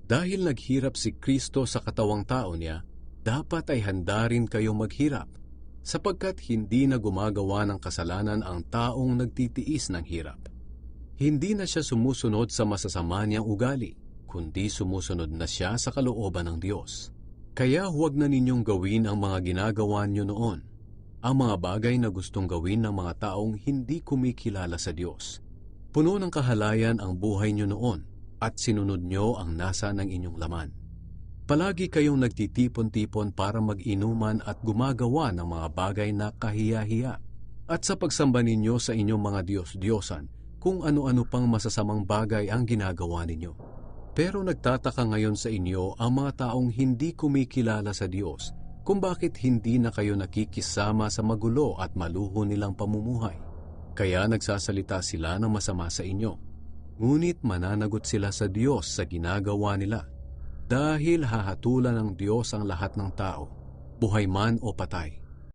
Dahil naghirap si Kristo sa katawang tao niya, dapat ay handa rin kayong maghirap, sapagkat hindi na gumagawa ng kasalanan ang taong nagtitiis ng hirap. Hindi na siya sumusunod sa masasama niyang ugali, kundi sumusunod na siya sa kalooban ng Diyos. Kaya huwag na ninyong gawin ang mga ginagawa niyo noon, ang mga bagay na gustong gawin ng mga taong hindi kumikilala sa Diyos. Puno ng kahalayan ang buhay niyo noon, at sinunod niyo ang nasa ng inyong laman. Palagi kayong nagtitipon-tipon para mag-inuman at gumagawa ng mga bagay na kahiya-hiya, at sa pagsamba ninyo sa inyong mga Diyos-Diyosan, kung ano-ano pang masasamang bagay ang ginagawa ninyo. Pero nagtataka ngayon sa inyo ang mga taong hindi kumikilala sa Diyos, kung bakit hindi na kayo nakikisama sa magulo at maluho nilang pamumuhay. Kaya nagsasalita sila ng masama sa inyo. Ngunit mananagot sila sa Diyos sa ginagawa nila, dahil hahatulan ng Diyos ang lahat ng tao, buhay man o patay.